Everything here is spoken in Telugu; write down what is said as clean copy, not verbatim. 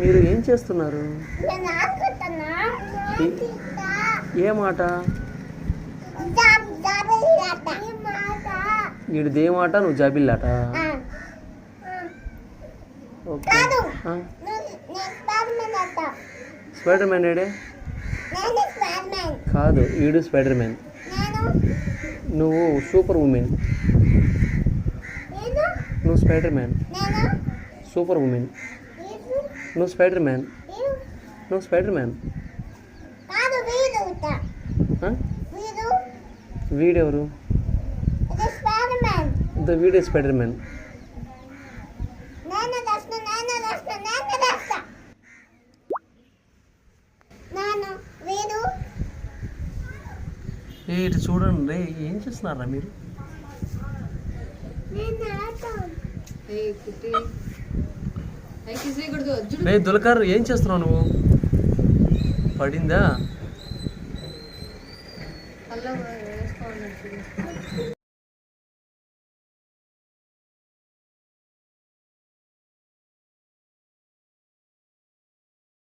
మీరు ఏం చేస్తున్నారు? ఏ మాట? వీడిదే మాట, నువ్వు జాబిల్లాట. స్పైడర్ మ్యాన్ ఏడే? కాదు, వీడు స్పైడర్ మ్యాన్. నువ్వు సూపర్ ఉమెన్. నువ్వు స్పైడర్ మ్యాన్. Super women. నువ్వు స్పైడర్ మ్యాన్. నువ్వు స్పైడర్ మ్యాన్. వీడెవరు? వీడే స్పైడర్ మ్యాన్. ఇటు చూడండి, ఏం చేస్తున్నారా మీరు? దులకర్, ఏం చేస్తున్నావు నువ్వు? పడిందా?